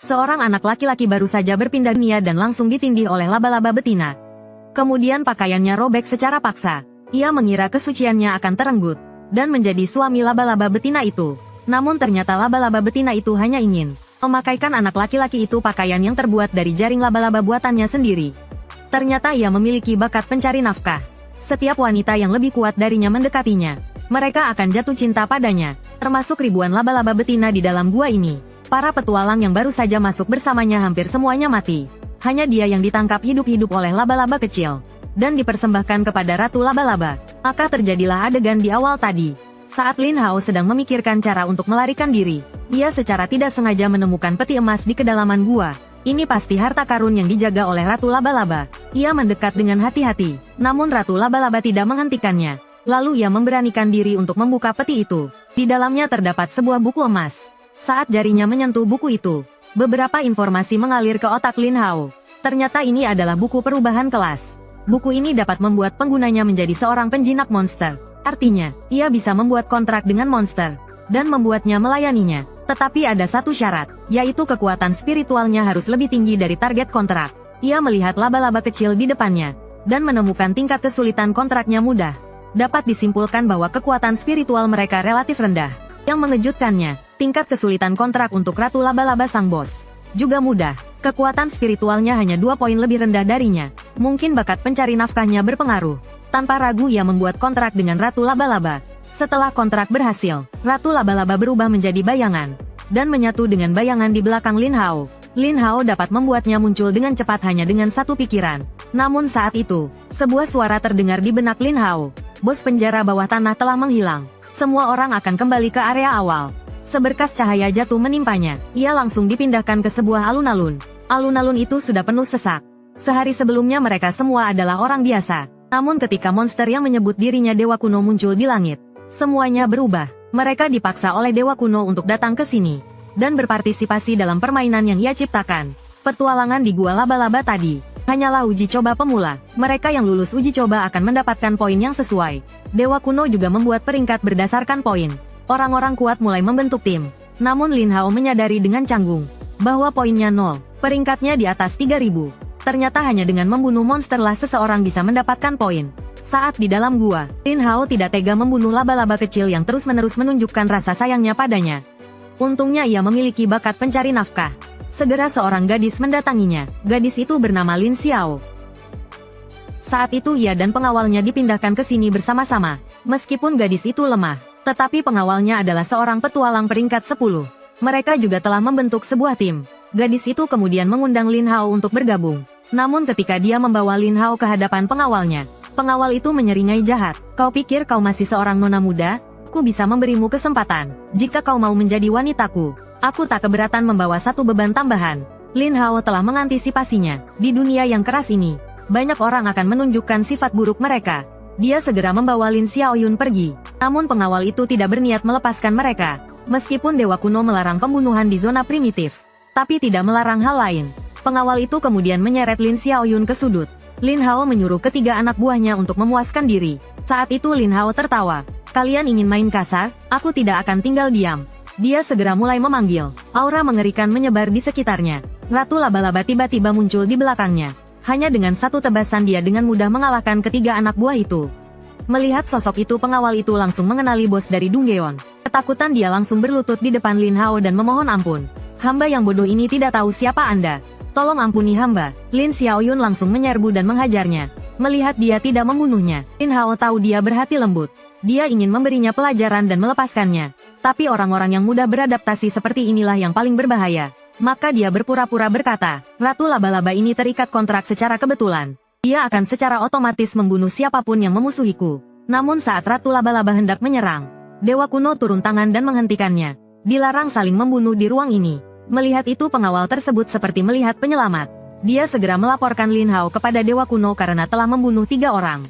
Seorang anak laki-laki baru saja berpindah dunia dan langsung ditindih oleh laba-laba betina. Kemudian pakaiannya robek secara paksa. Ia mengira kesuciannya akan terenggut dan menjadi suami laba-laba betina itu. Namun ternyata laba-laba betina itu hanya ingin memakaikan anak laki-laki itu pakaian yang terbuat dari jaring laba-laba buatannya sendiri. Ternyata ia memiliki bakat pencari nafkah. Setiap wanita yang lebih kuat darinya mendekatinya, mereka akan jatuh cinta padanya, termasuk ribuan laba-laba betina di dalam gua ini. Para petualang yang baru saja masuk bersamanya hampir semuanya mati. Hanya dia yang ditangkap hidup-hidup oleh laba-laba kecil dan dipersembahkan kepada Ratu Laba-laba. Maka terjadilah adegan di awal tadi. Saat Lin Hao sedang memikirkan cara untuk melarikan diri, ia secara tidak sengaja menemukan peti emas di kedalaman gua. Ini pasti harta karun yang dijaga oleh Ratu Laba-laba. Ia mendekat dengan hati-hati, namun Ratu Laba-laba tidak menghentikannya. Lalu ia memberanikan diri untuk membuka peti itu. Di dalamnya terdapat sebuah buku emas. Saat jarinya menyentuh buku itu, beberapa informasi mengalir ke otak Lin Hao. Ternyata ini adalah buku perubahan kelas. Buku ini dapat membuat penggunanya menjadi seorang penjinak monster. Artinya, ia bisa membuat kontrak dengan monster dan membuatnya melayaninya. Tetapi ada satu syarat, yaitu kekuatan spiritualnya harus lebih tinggi dari target kontrak. Ia melihat laba-laba kecil di depannya dan menemukan tingkat kesulitan kontraknya mudah. Dapat disimpulkan bahwa kekuatan spiritual mereka relatif rendah. Yang mengejutkannya, tingkat kesulitan kontrak untuk Ratu Laba-laba sang bos juga mudah. Kekuatan spiritualnya hanya 2 poin lebih rendah darinya. Mungkin bakat pencari nafkahnya berpengaruh. Tanpa ragu ia membuat kontrak dengan Ratu Laba-laba. Setelah kontrak berhasil, Ratu Laba-laba berubah menjadi bayangan dan menyatu dengan bayangan di belakang Lin Hao. Lin Hao dapat membuatnya muncul dengan cepat hanya dengan satu pikiran. Namun saat itu, sebuah suara terdengar di benak Lin Hao. Bos penjara bawah tanah telah menghilang. Semua orang akan kembali ke area awal. Seberkas cahaya jatuh menimpanya. Ia langsung dipindahkan ke sebuah alun-alun. Alun-alun itu sudah penuh sesak. Sehari sebelumnya mereka semua adalah orang biasa. Namun ketika monster yang menyebut dirinya Dewa Kuno muncul di langit, semuanya berubah. Mereka dipaksa oleh Dewa Kuno untuk datang ke sini dan berpartisipasi dalam permainan yang ia ciptakan. Petualangan di Gua Laba-laba tadi hanyalah uji coba pemula. Mereka yang lulus uji coba akan mendapatkan poin yang sesuai. Dewa Kuno juga membuat peringkat berdasarkan poin. Orang-orang kuat mulai membentuk tim. Namun Lin Hao menyadari dengan canggung bahwa poinnya 0. Peringkatnya di atas 3000. Ternyata hanya dengan membunuh monsterlah seseorang bisa mendapatkan poin. Saat di dalam gua, Lin Hao tidak tega membunuh laba-laba kecil yang terus-menerus menunjukkan rasa sayangnya padanya. Untungnya ia memiliki bakat pencari nafkah. Segera seorang gadis mendatanginya. Gadis itu bernama Lin Xiao. Saat itu ia dan pengawalnya dipindahkan ke sini bersama-sama. Meskipun gadis itu lemah, tetapi pengawalnya adalah seorang petualang peringkat 10. Mereka juga telah membentuk sebuah tim. Gadis itu kemudian mengundang Lin Hao untuk bergabung. Namun ketika dia membawa Lin Hao ke hadapan pengawalnya, pengawal itu menyeringai jahat. Kau pikir kau masih seorang nona muda? Aku bisa memberimu kesempatan. Jika kau mau menjadi wanitaku, aku tak keberatan membawa satu beban tambahan. Lin Hao telah mengantisipasinya. Di dunia yang keras ini, banyak orang akan menunjukkan sifat buruk mereka. Dia segera membawa Lin Xiaoyun pergi. Namun pengawal itu tidak berniat melepaskan mereka. Meskipun Dewa Kuno melarang pembunuhan di zona primitif, tapi tidak melarang hal lain. Pengawal itu kemudian menyeret Lin Xiaoyun ke sudut. Lin Hao menyuruh ketiga anak buahnya untuk memuaskan diri. Saat itu Lin Hao tertawa. Kalian ingin main kasar? Aku tidak akan tinggal diam. Dia segera mulai memanggil. Aura mengerikan menyebar di sekitarnya. Ratu Laba-laba tiba-tiba muncul di belakangnya. Hanya dengan satu tebasan dia dengan mudah mengalahkan ketiga anak buah itu. Melihat sosok itu pengawal itu langsung mengenali bos dari Dunggeon. Ketakutan dia langsung berlutut di depan Lin Hao dan memohon ampun. Hamba yang bodoh ini tidak tahu siapa Anda. Tolong ampuni hamba. Lin Xiaoyun langsung menyerbu dan menghajarnya. Melihat dia tidak membunuhnya, Lin Hao tahu dia berhati lembut. Dia ingin memberinya pelajaran dan melepaskannya. Tapi orang-orang yang mudah beradaptasi seperti inilah yang paling berbahaya. Maka dia berpura-pura berkata, Ratu Laba-laba ini terikat kontrak secara kebetulan. Dia akan secara otomatis membunuh siapapun yang memusuhiku. Namun saat Ratu Laba-laba hendak menyerang, Dewa Kuno turun tangan dan menghentikannya. Dilarang saling membunuh di ruang ini. Melihat itu pengawal tersebut seperti melihat penyelamat. Dia segera melaporkan Lin Hao kepada Dewa Kuno karena telah membunuh 3 orang.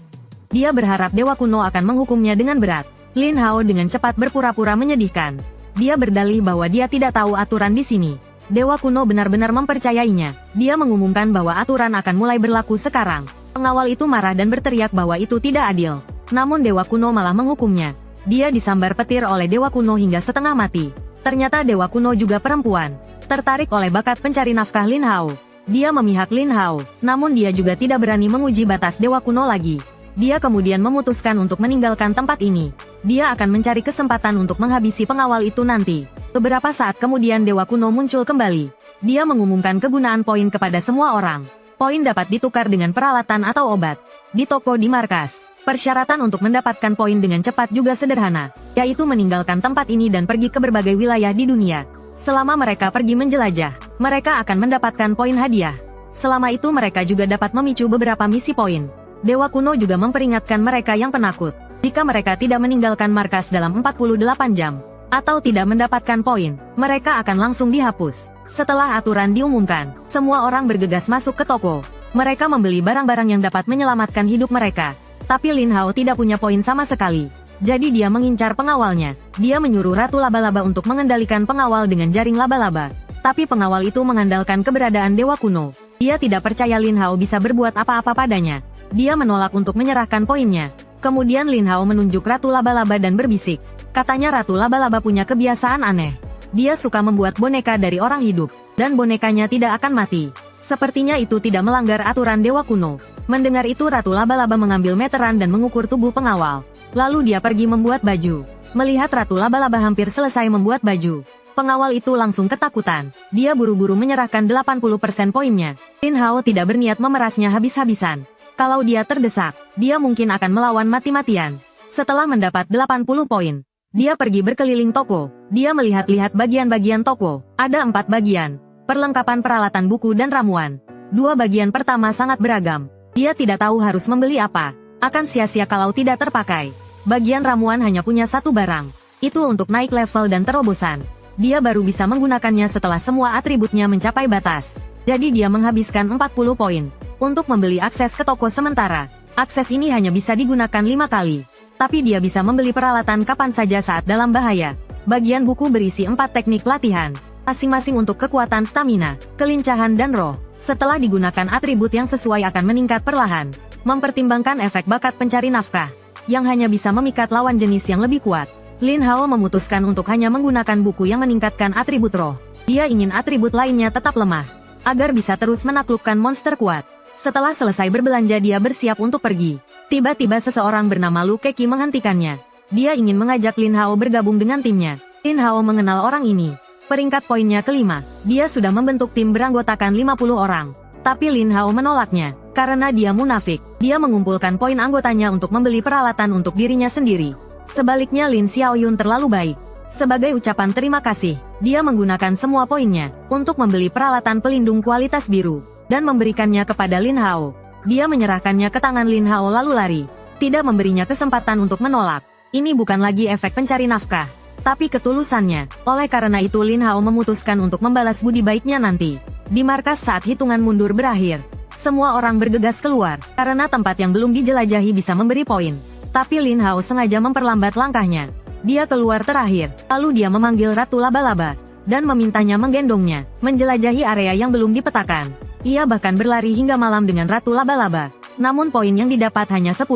Dia berharap Dewa Kuno akan menghukumnya dengan berat. Lin Hao dengan cepat berpura-pura menyedihkan. Dia berdalih bahwa dia tidak tahu aturan di sini. Dewa Kuno benar-benar mempercayainya. Dia mengumumkan bahwa aturan akan mulai berlaku sekarang. Pengawal itu marah dan berteriak bahwa itu tidak adil. Namun Dewa Kuno malah menghukumnya. Dia disambar petir oleh Dewa Kuno hingga setengah mati. Ternyata Dewa Kuno juga perempuan. Tertarik oleh bakat pencari nafkah Lin Hao, dia memihak Lin Hao, namun dia juga tidak berani menguji batas dewa kuno lagi. Dia kemudian memutuskan untuk meninggalkan tempat ini. Dia akan mencari kesempatan untuk menghabisi pengawal itu nanti. Beberapa saat kemudian dewa kuno muncul kembali. Dia mengumumkan kegunaan poin kepada semua orang. Poin dapat ditukar dengan peralatan atau obat. Di toko di markas, persyaratan untuk mendapatkan poin dengan cepat juga sederhana, yaitu meninggalkan tempat ini dan pergi ke berbagai wilayah di dunia. Selama mereka pergi menjelajah, mereka akan mendapatkan poin hadiah. Selama itu mereka juga dapat memicu beberapa misi poin. Dewa kuno juga memperingatkan mereka yang penakut, jika mereka tidak meninggalkan markas dalam 48 jam, atau tidak mendapatkan poin, mereka akan langsung dihapus. Setelah aturan diumumkan, semua orang bergegas masuk ke toko. Mereka membeli barang-barang yang dapat menyelamatkan hidup mereka. Tapi Lin Hao tidak punya poin sama sekali. Jadi dia mengincar pengawalnya. Dia menyuruh Ratu Laba-Laba untuk mengendalikan pengawal dengan jaring laba-laba. Tapi pengawal itu mengandalkan keberadaan dewa kuno. Dia tidak percaya Lin Hao bisa berbuat apa-apa padanya. Dia menolak untuk menyerahkan poinnya. Kemudian Lin Hao menunjuk Ratu Laba-Laba dan berbisik. Katanya Ratu Laba-Laba punya kebiasaan aneh. Dia suka membuat boneka dari orang hidup, dan bonekanya tidak akan mati. Sepertinya itu tidak melanggar aturan dewa kuno. Mendengar itu Ratu Laba-Laba mengambil meteran dan mengukur tubuh pengawal. Lalu dia pergi membuat baju. Melihat Ratu Laba-Laba hampir selesai membuat baju, pengawal itu langsung ketakutan. Dia buru-buru menyerahkan 80% poinnya. Lin Hao tidak berniat memerasnya habis-habisan. Kalau dia terdesak, dia mungkin akan melawan mati-matian. Setelah mendapat 80 poin, dia pergi berkeliling toko. Dia melihat-lihat bagian-bagian toko. Ada 4 bagian. Perlengkapan peralatan buku dan ramuan. 2 bagian pertama sangat beragam. Dia tidak tahu harus membeli apa. Akan sia-sia kalau tidak terpakai. Bagian ramuan hanya punya 1 barang. Itu untuk naik level dan terobosan. Dia baru bisa menggunakannya setelah semua atributnya mencapai batas. Jadi dia menghabiskan 40 poin untuk membeli akses ke toko sementara. Akses ini hanya bisa digunakan 5 kali. Tapi dia bisa membeli peralatan kapan saja saat dalam bahaya. Bagian buku berisi 4 teknik latihan, masing-masing untuk kekuatan stamina, kelincahan dan roh. Setelah digunakan atribut yang sesuai akan meningkat perlahan. Mempertimbangkan efek bakat pencari nafkah, yang hanya bisa memikat lawan jenis yang lebih kuat, Lin Hao memutuskan untuk hanya menggunakan buku yang meningkatkan atribut roh. Dia ingin atribut lainnya tetap lemah, agar bisa terus menaklukkan monster kuat. Setelah selesai berbelanja dia bersiap untuk pergi. Tiba-tiba seseorang bernama Lu Keki menghentikannya. Dia ingin mengajak Lin Hao bergabung dengan timnya. Lin Hao mengenal orang ini. Peringkat poinnya kelima, dia sudah membentuk tim beranggotakan 50 orang. Tapi Lin Hao menolaknya, karena dia munafik. Dia mengumpulkan poin anggotanya untuk membeli peralatan untuk dirinya sendiri. Sebaliknya Lin Xiaoyun terlalu baik. Sebagai ucapan terima kasih, dia menggunakan semua poinnya untuk membeli peralatan pelindung kualitas biru, dan memberikannya kepada Lin Hao. Dia menyerahkannya ke tangan Lin Hao lalu lari. Tidak memberinya kesempatan untuk menolak. Ini bukan lagi efek pencari nafkah, tapi ketulusannya. Oleh karena itu Lin Hao memutuskan untuk membalas budi baiknya nanti. Di markas saat hitungan mundur berakhir, semua orang bergegas keluar, karena tempat yang belum dijelajahi bisa memberi poin. Tapi Lin Hao sengaja memperlambat langkahnya. Dia keluar terakhir, lalu dia memanggil Ratu Laba-Laba, dan memintanya menggendongnya, menjelajahi area yang belum dipetakan. Ia bahkan berlari hingga malam dengan Ratu Laba-Laba. Namun poin yang didapat hanya 10.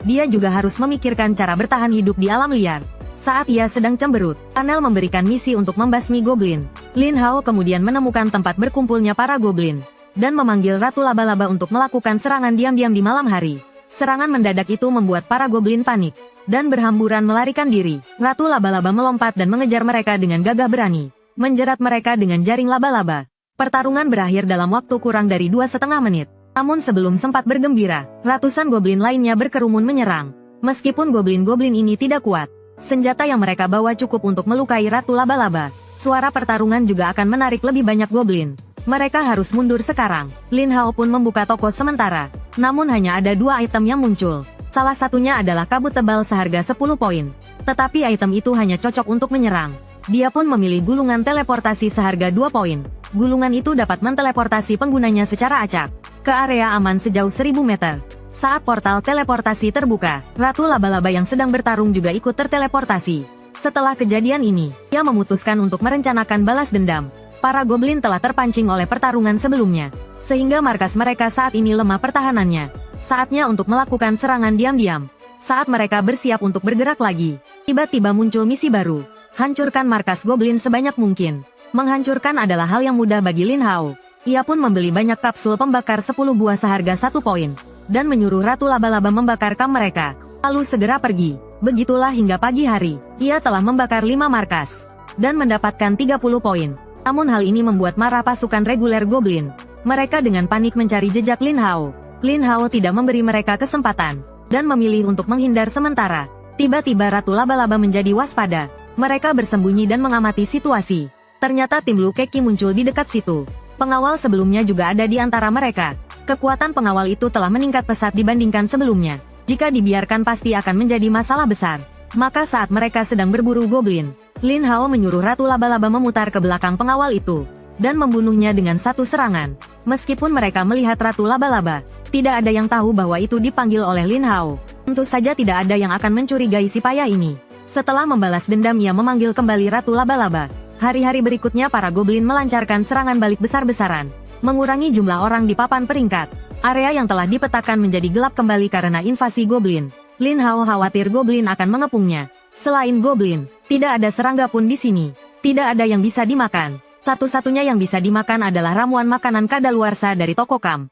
Dia juga harus memikirkan cara bertahan hidup di alam liar. Saat ia sedang cemberut, panel memberikan misi untuk membasmi goblin. Lin Hao kemudian menemukan tempat berkumpulnya para goblin, dan memanggil Ratu Laba-Laba untuk melakukan serangan diam-diam di malam hari. Serangan mendadak itu membuat para goblin panik, dan berhamburan melarikan diri. Ratu Laba-Laba melompat dan mengejar mereka dengan gagah berani, menjerat mereka dengan jaring laba-laba. Pertarungan berakhir dalam waktu kurang dari 2,5 menit. Namun sebelum sempat bergembira, ratusan goblin lainnya berkerumun menyerang. Meskipun goblin-goblin ini tidak kuat, senjata yang mereka bawa cukup untuk melukai Ratu Laba-Laba. Suara pertarungan juga akan menarik lebih banyak goblin. Mereka harus mundur sekarang. Lin Hao pun membuka toko sementara. Namun hanya ada 2 item yang muncul. Salah satunya adalah kabut tebal seharga 10 poin. Tetapi item itu hanya cocok untuk menyerang. Dia pun memilih gulungan teleportasi seharga 2 poin. Gulungan itu dapat menteleportasi penggunanya secara acak ke area aman sejauh 1000 meter. Saat portal teleportasi terbuka, Ratu Laba-Laba yang sedang bertarung juga ikut terteleportasi. Setelah kejadian ini, ia memutuskan untuk merencanakan balas dendam. Para goblin telah terpancing oleh pertarungan sebelumnya, sehingga markas mereka saat ini lemah pertahanannya. Saatnya untuk melakukan serangan diam-diam. Saat mereka bersiap untuk bergerak lagi, tiba-tiba muncul misi baru. Hancurkan markas goblin sebanyak mungkin. Menghancurkan adalah hal yang mudah bagi Lin Hao. Ia pun membeli banyak kapsul pembakar 10 buah seharga 1 poin, dan menyuruh Ratu Laba-Laba membakar kam mereka, lalu segera pergi. Begitulah hingga pagi hari, ia telah membakar 5 markas, dan mendapatkan 30 poin. Namun hal ini membuat marah pasukan reguler Goblin. Mereka dengan panik mencari jejak Lin Hao. Lin Hao tidak memberi mereka kesempatan, dan memilih untuk menghindar sementara. Tiba-tiba Ratu Laba-Laba menjadi waspada. Mereka bersembunyi dan mengamati situasi. Ternyata tim Lu Keki muncul di dekat situ. Pengawal sebelumnya juga ada di antara mereka. Kekuatan pengawal itu telah meningkat pesat dibandingkan sebelumnya. Jika dibiarkan pasti akan menjadi masalah besar. Maka saat mereka sedang berburu Goblin, Lin Hao menyuruh Ratu Laba-Laba memutar ke belakang pengawal itu, dan membunuhnya dengan satu serangan. Meskipun mereka melihat Ratu Laba-Laba, tidak ada yang tahu bahwa itu dipanggil oleh Lin Hao. Tentu saja tidak ada yang akan mencurigai si payah ini. Setelah membalas dendam ia memanggil kembali Ratu Laba-Laba. Hari-hari berikutnya para Goblin melancarkan serangan balik besar-besaran, mengurangi jumlah orang di papan peringkat. Area yang telah dipetakan menjadi gelap kembali karena invasi Goblin. Lin Hao khawatir Goblin akan mengepungnya. Selain Goblin, tidak ada serangga pun di sini. Tidak ada yang bisa dimakan. Satu-satunya yang bisa dimakan adalah ramuan makanan kadaluarsa dari toko kam.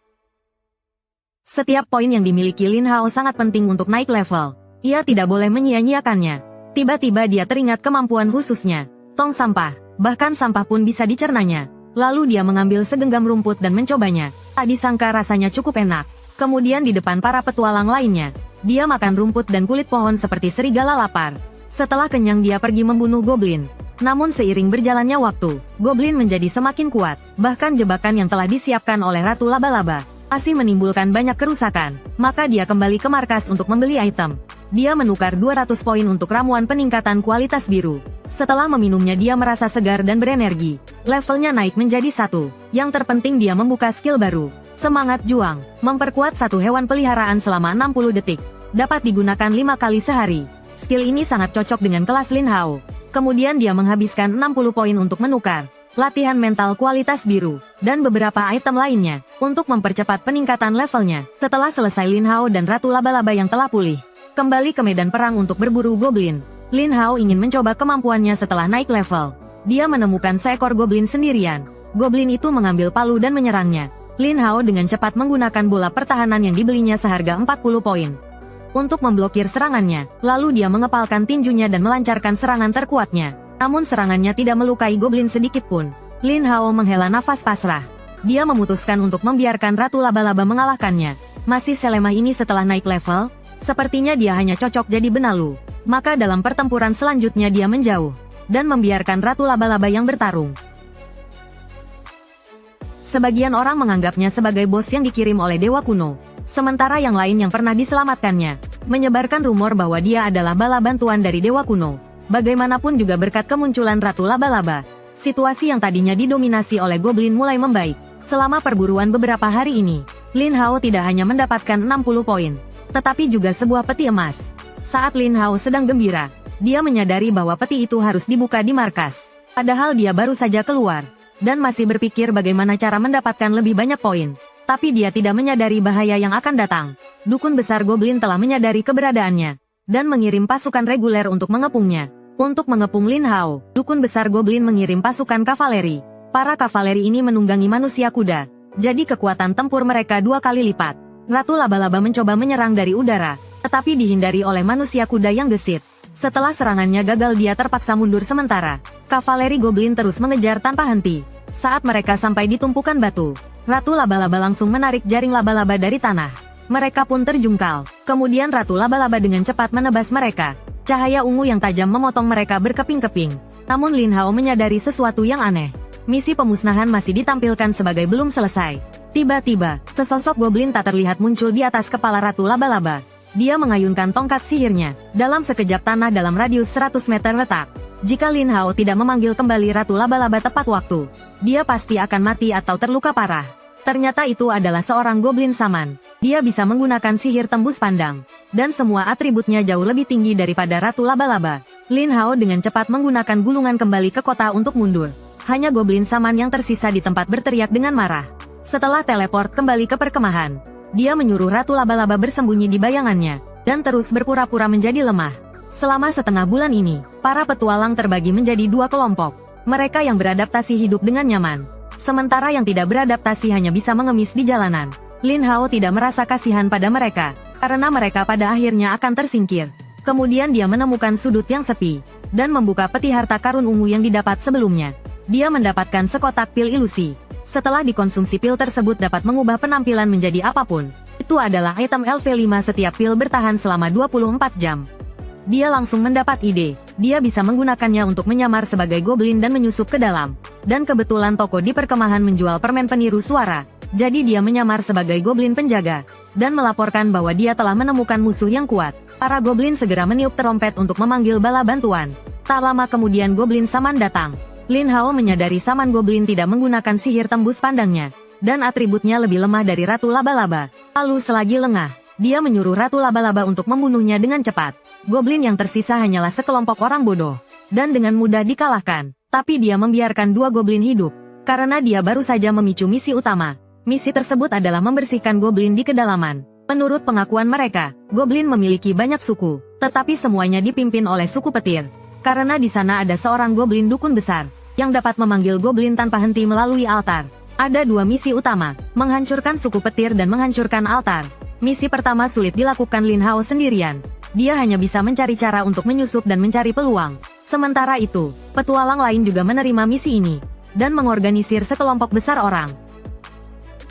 Setiap poin yang dimiliki Lin Hao sangat penting untuk naik level. Ia tidak boleh menyia-nyiakannya. Tiba-tiba dia teringat kemampuan khususnya, tong sampah. Bahkan sampah pun bisa dicernanya. Lalu dia mengambil segenggam rumput dan mencobanya. Tak disangka rasanya cukup enak. Kemudian di depan para petualang lainnya, dia makan rumput dan kulit pohon seperti serigala lapar. Setelah kenyang dia pergi membunuh Goblin. Namun seiring berjalannya waktu, Goblin menjadi semakin kuat. Bahkan jebakan yang telah disiapkan oleh Ratu Laba-Laba masih menimbulkan banyak kerusakan. Maka dia kembali ke markas untuk membeli item. Dia menukar 200 poin untuk ramuan peningkatan kualitas biru. Setelah meminumnya dia merasa segar dan berenergi. Levelnya naik menjadi 1. Yang terpenting dia membuka skill baru. Semangat juang. Memperkuat satu hewan peliharaan selama 60 detik. Dapat digunakan 5 kali sehari. Skill ini sangat cocok dengan kelas Lin Hao. Kemudian dia menghabiskan 60 poin untuk menukar latihan mental kualitas biru, dan beberapa item lainnya, untuk mempercepat peningkatan levelnya. Setelah selesai Lin Hao dan Ratu Laba-Laba yang telah pulih, kembali ke medan perang untuk berburu Goblin. Lin Hao ingin mencoba kemampuannya setelah naik level. Dia menemukan seekor Goblin sendirian. Goblin itu mengambil palu dan menyerangnya. Lin Hao dengan cepat menggunakan bola pertahanan yang dibelinya seharga 40 poin untuk memblokir serangannya. Lalu dia mengepalkan tinjunya dan melancarkan serangan terkuatnya. Namun serangannya tidak melukai Goblin sedikit pun. Lin Hao menghela nafas pasrah. Dia memutuskan untuk membiarkan Ratu Laba-Laba mengalahkannya. Masih selemah ini setelah naik level? Sepertinya dia hanya cocok jadi benalu. Maka dalam pertempuran selanjutnya dia menjauh, dan membiarkan Ratu Laba-Laba yang bertarung. Sebagian orang menganggapnya sebagai bos yang dikirim oleh Dewa Kuno. Sementara yang lain yang pernah diselamatkannya, menyebarkan rumor bahwa dia adalah bala bantuan dari Dewa Kuno. Bagaimanapun juga berkat kemunculan Ratu Laba-Laba, situasi yang tadinya didominasi oleh Goblin mulai membaik. Selama perburuan beberapa hari ini, Lin Hao tidak hanya mendapatkan 60 poin, tetapi juga sebuah peti emas. Saat Lin Hao sedang gembira, dia menyadari bahwa peti itu harus dibuka di markas. Padahal dia baru saja keluar, dan masih berpikir bagaimana cara mendapatkan lebih banyak poin. Tapi dia tidak menyadari bahaya yang akan datang. Dukun besar Goblin telah menyadari keberadaannya, dan mengirim pasukan reguler untuk mengepungnya. Untuk mengepung Lin Hao, dukun besar Goblin mengirim pasukan kavaleri. Para kavaleri ini menunggangi manusia kuda, jadi kekuatan tempur mereka 2 kali lipat. Ratu Laba-Laba mencoba menyerang dari udara, tetapi dihindari oleh manusia kuda yang gesit. Setelah serangannya gagal dia terpaksa mundur sementara. Kavaleri Goblin terus mengejar tanpa henti. Saat mereka sampai di tumpukan batu, Ratu Laba-Laba langsung menarik jaring laba-laba dari tanah. Mereka pun terjungkal. Kemudian Ratu Laba-Laba dengan cepat menebas mereka. Cahaya ungu yang tajam memotong mereka berkeping-keping. Namun Lin Hao menyadari sesuatu yang aneh. Misi pemusnahan masih ditampilkan sebagai belum selesai. Tiba-tiba, sesosok Goblin tak terlihat muncul di atas kepala Ratu Laba-Laba. Dia mengayunkan tongkat sihirnya. Dalam sekejap tanah dalam radius 100 meter retak. Jika Lin Hao tidak memanggil kembali Ratu Laba-Laba tepat waktu, dia pasti akan mati atau terluka parah. Ternyata itu adalah seorang Goblin Saman. Dia bisa menggunakan sihir tembus pandang, dan semua atributnya jauh lebih tinggi daripada Ratu Laba-Laba. Lin Hao dengan cepat menggunakan gulungan kembali ke kota untuk mundur. Hanya Goblin Saman yang tersisa di tempat berteriak dengan marah. Setelah teleport kembali ke perkemahan, dia menyuruh Ratu Laba-Laba bersembunyi di bayangannya, dan terus berpura-pura menjadi lemah. Selama setengah bulan ini, para petualang terbagi menjadi 2 kelompok. Mereka yang beradaptasi hidup dengan nyaman. Sementara yang tidak beradaptasi hanya bisa mengemis di jalanan. Lin Hao tidak merasa kasihan pada mereka, karena mereka pada akhirnya akan tersingkir. Kemudian dia menemukan sudut yang sepi, dan membuka peti harta karun ungu yang didapat sebelumnya. Dia mendapatkan sekotak pil ilusi. Setelah dikonsumsi pil tersebut dapat mengubah penampilan menjadi apapun. Itu adalah item LV5 setiap pil bertahan selama 24 jam. Dia langsung mendapat ide. Dia bisa menggunakannya untuk menyamar sebagai goblin dan menyusup ke dalam. Dan kebetulan toko di perkemahan menjual permen peniru suara. Jadi dia menyamar sebagai goblin penjaga. Dan melaporkan bahwa dia telah menemukan musuh yang kuat. Para goblin segera meniup terompet untuk memanggil bala bantuan. Tak lama kemudian goblin Saman datang. Lin Hao menyadari Saman goblin tidak menggunakan sihir tembus pandangnya. Dan atributnya lebih lemah dari Ratu Laba-Laba. Lalu selagi lengah, dia menyuruh Ratu Laba-Laba untuk membunuhnya dengan cepat. Goblin yang tersisa hanyalah sekelompok orang bodoh. Dan dengan mudah dikalahkan. Tapi dia membiarkan dua goblin hidup. Karena dia baru saja memicu misi utama. Misi tersebut adalah membersihkan goblin di kedalaman. Menurut pengakuan mereka, goblin memiliki banyak suku. Tetapi semuanya dipimpin oleh suku petir. Karena di sana ada seorang goblin dukun besar. Yang dapat memanggil goblin tanpa henti melalui altar. Ada dua misi utama. Menghancurkan suku petir dan menghancurkan altar. Misi pertama sulit dilakukan Lin Hao sendirian. Dia hanya bisa mencari cara untuk menyusup dan mencari peluang. Sementara itu, petualang lain juga menerima misi ini. Dan mengorganisir sekelompok besar orang.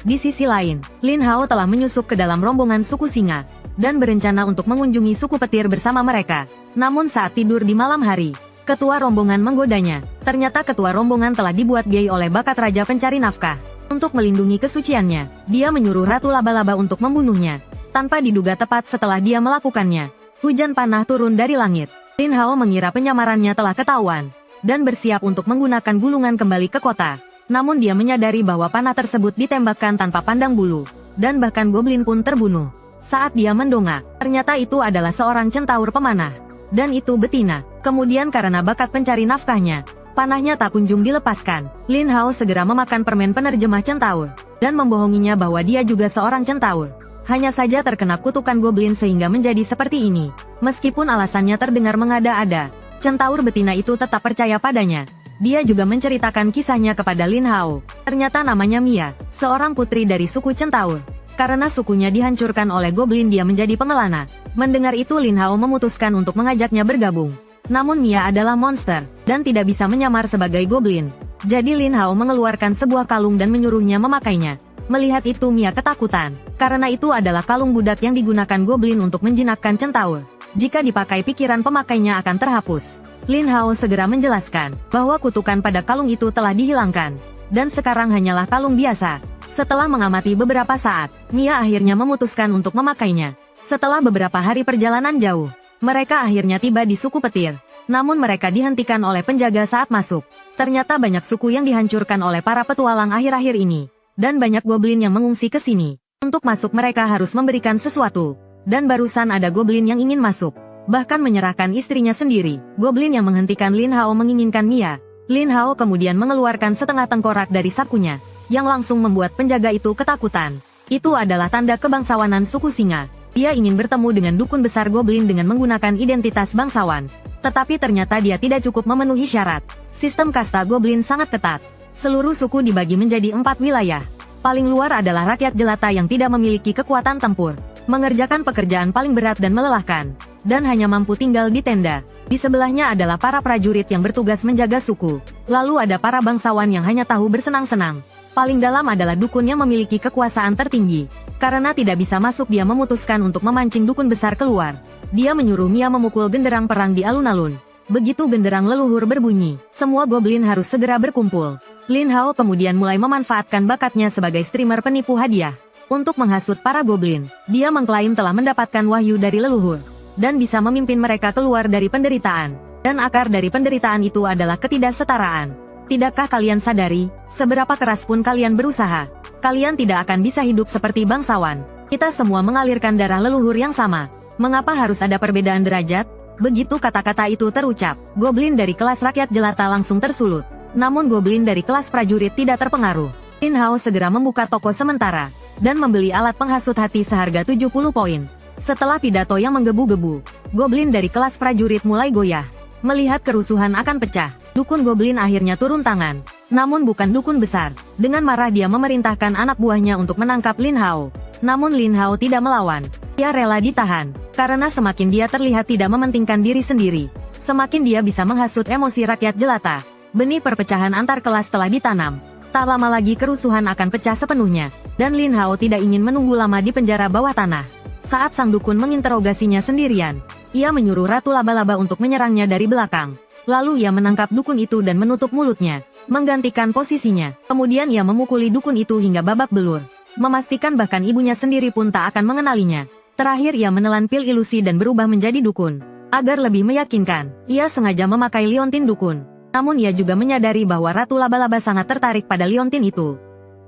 Di sisi lain, Lin Hao telah menyusup ke dalam rombongan suku singa. Dan berencana untuk mengunjungi suku petir bersama mereka. Namun saat tidur di malam hari, ketua rombongan menggodanya. Ternyata ketua rombongan telah dibuat gay oleh bakat raja pencari nafkah. Untuk melindungi kesuciannya, dia menyuruh Ratu Laba-Laba untuk membunuhnya. Tanpa diduga tepat setelah dia melakukannya, hujan panah turun dari langit. Lin Hao mengira penyamarannya telah ketahuan, dan bersiap untuk menggunakan gulungan kembali ke kota. Namun dia menyadari bahwa panah tersebut ditembakkan tanpa pandang bulu, dan bahkan goblin pun terbunuh. Saat dia mendongak, ternyata itu adalah seorang centaur pemanah. Dan itu betina. Kemudian karena bakat pencari nafkahnya, panahnya tak kunjung dilepaskan. Lin Hao segera memakan permen penerjemah centaur, dan membohonginya bahwa dia juga seorang centaur. Hanya saja terkena kutukan goblin sehingga menjadi seperti ini. Meskipun alasannya terdengar mengada-ada, centaur betina itu tetap percaya padanya. Dia juga menceritakan kisahnya kepada Lin Hao. Ternyata namanya Mia, seorang putri dari suku centaur. Karena sukunya dihancurkan oleh goblin dia menjadi pengelana. Mendengar itu Lin Hao memutuskan untuk mengajaknya bergabung. Namun Mia adalah monster, dan tidak bisa menyamar sebagai goblin. Jadi Lin Hao mengeluarkan sebuah kalung dan menyuruhnya memakainya. Melihat itu Mia ketakutan, karena itu adalah kalung budak yang digunakan goblin untuk menjinakkan centaur. Jika dipakai pikiran pemakainya akan terhapus. Lin Hao segera menjelaskan, bahwa kutukan pada kalung itu telah dihilangkan. Dan sekarang hanyalah kalung biasa. Setelah mengamati beberapa saat, Mia akhirnya memutuskan untuk memakainya. Setelah beberapa hari perjalanan jauh, mereka akhirnya tiba di suku petir. Namun mereka dihentikan oleh penjaga saat masuk. Ternyata banyak suku yang dihancurkan oleh para petualang akhir-akhir ini. Dan banyak goblin yang mengungsi ke sini. Untuk masuk mereka harus memberikan sesuatu. Dan barusan ada goblin yang ingin masuk. Bahkan menyerahkan istrinya sendiri. Goblin yang menghentikan Lin Hao menginginkan Mia. Lin Hao kemudian mengeluarkan setengah tengkorak dari sakunya. Yang langsung membuat penjaga itu ketakutan. Itu adalah tanda kebangsawanan suku singa. Dia ingin bertemu dengan dukun besar goblin dengan menggunakan identitas bangsawan. Tetapi ternyata dia tidak cukup memenuhi syarat. Sistem kasta goblin sangat ketat. Seluruh suku dibagi menjadi 4 wilayah. Paling luar adalah rakyat jelata yang tidak memiliki kekuatan tempur. Mengerjakan pekerjaan paling berat dan melelahkan. Dan hanya mampu tinggal di tenda. Di sebelahnya adalah para prajurit yang bertugas menjaga suku. Lalu ada para bangsawan yang hanya tahu bersenang-senang. Paling dalam adalah dukun yang memiliki kekuasaan tertinggi. Karena tidak bisa masuk dia memutuskan untuk memancing dukun besar keluar. Dia menyuruh Mia memukul genderang perang di alun-alun. Begitu genderang leluhur berbunyi, semua goblin harus segera berkumpul. Lin Hao kemudian mulai memanfaatkan bakatnya sebagai streamer penipu hadiah. Untuk menghasut para goblin, dia mengklaim telah mendapatkan wahyu dari leluhur. Dan bisa memimpin mereka keluar dari penderitaan. Dan akar dari penderitaan itu adalah ketidaksetaraan. Tidakkah kalian sadari, seberapa keras pun kalian berusaha, kalian tidak akan bisa hidup seperti bangsawan. Kita semua mengalirkan darah leluhur yang sama. Mengapa harus ada perbedaan derajat? Begitu kata-kata itu terucap, goblin dari kelas rakyat jelata langsung tersulut. Namun goblin dari kelas prajurit tidak terpengaruh. Lin Hao segera membuka toko sementara, dan membeli alat penghasut hati seharga 70 poin. Setelah pidato yang menggebu-gebu, goblin dari kelas prajurit mulai goyah. Melihat kerusuhan akan pecah, dukun goblin akhirnya turun tangan. Namun bukan dukun besar. Dengan marah dia memerintahkan anak buahnya untuk menangkap Lin Hao. Namun Lin Hao tidak melawan. Ia rela ditahan. Karena semakin dia terlihat tidak mementingkan diri sendiri, semakin dia bisa menghasut emosi rakyat jelata. Benih perpecahan antar kelas telah ditanam. Tak lama lagi kerusuhan akan pecah sepenuhnya. Dan Lin Hao tidak ingin menunggu lama di penjara bawah tanah. Saat sang dukun menginterogasinya sendirian, ia menyuruh Ratu Laba-Laba untuk menyerangnya dari belakang. Lalu ia menangkap dukun itu dan menutup mulutnya, menggantikan posisinya. Kemudian ia memukuli dukun itu hingga babak belur, memastikan bahkan ibunya sendiri pun tak akan mengenalinya. Terakhir ia menelan pil ilusi dan berubah menjadi dukun. Agar lebih meyakinkan, ia sengaja memakai liontin dukun. Namun ia juga menyadari bahwa Ratu Laba-Laba sangat tertarik pada liontin itu.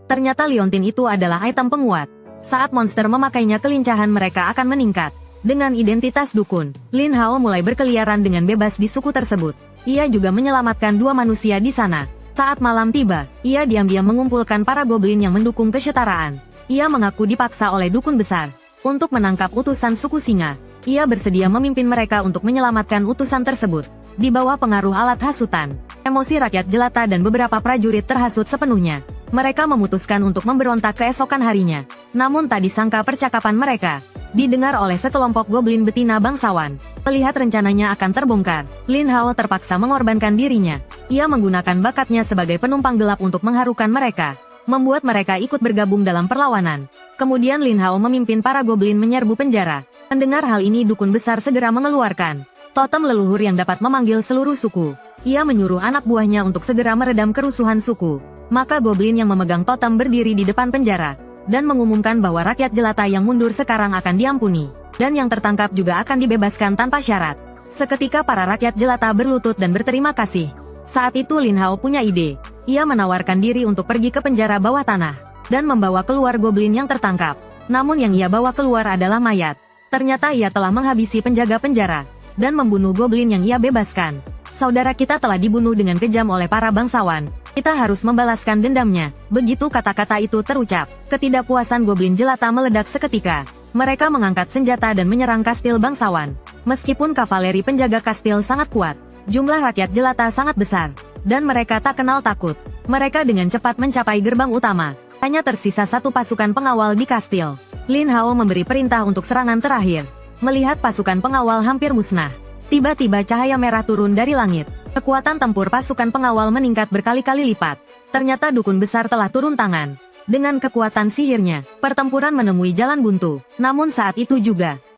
Ternyata liontin itu adalah item penguat. Saat monster memakainya kelincahan mereka akan meningkat. Dengan identitas dukun, Lin Hao mulai berkeliaran dengan bebas di suku tersebut. Ia juga menyelamatkan 2 manusia di sana. Saat malam tiba, ia diam-diam mengumpulkan para goblin yang mendukung kesetaraan. Ia mengaku dipaksa oleh dukun besar untuk menangkap utusan suku singa. Ia bersedia memimpin mereka untuk menyelamatkan utusan tersebut. Di bawah pengaruh alat hasutan, emosi rakyat jelata dan beberapa prajurit terhasut sepenuhnya. Mereka memutuskan untuk memberontak keesokan harinya. Namun tak disangka percakapan mereka didengar oleh sekelompok goblin betina bangsawan. Melihat rencananya akan terbongkar, Lin Hao terpaksa mengorbankan dirinya. Ia menggunakan bakatnya sebagai penumpang gelap untuk mengharukan mereka, membuat mereka ikut bergabung dalam perlawanan. Kemudian Lin Hao memimpin para goblin menyerbu penjara. Mendengar hal ini dukun besar segera mengeluarkan totem leluhur yang dapat memanggil seluruh suku. Ia menyuruh anak buahnya untuk segera meredam kerusuhan suku. Maka goblin yang memegang totem berdiri di depan penjara dan mengumumkan bahwa rakyat jelata yang mundur sekarang akan diampuni, dan yang tertangkap juga akan dibebaskan tanpa syarat. Seketika para rakyat jelata berlutut dan berterima kasih. Saat itu Lin Hao punya ide. Ia menawarkan diri untuk pergi ke penjara bawah tanah dan membawa keluar goblin yang tertangkap. Namun yang ia bawa keluar adalah mayat. Ternyata ia telah menghabisi penjaga penjara dan membunuh goblin yang ia bebaskan. Saudara kita telah dibunuh dengan kejam oleh para bangsawan. Kita harus membalaskan dendamnya. Begitu kata-kata itu terucap, ketidakpuasan goblin jelata meledak seketika. Mereka mengangkat senjata dan menyerang kastil bangsawan. Meskipun kavaleri penjaga kastil sangat kuat, jumlah rakyat jelata sangat besar, dan mereka tak kenal takut. Mereka dengan cepat mencapai gerbang utama. Hanya tersisa 1 pasukan pengawal di kastil. Lin Hao memberi perintah untuk serangan terakhir. Melihat pasukan pengawal hampir musnah, tiba-tiba cahaya merah turun dari langit. Kekuatan tempur pasukan pengawal meningkat berkali-kali lipat. Ternyata dukun besar telah turun tangan. Dengan kekuatan sihirnya, pertempuran menemui jalan buntu. Namun saat itu juga,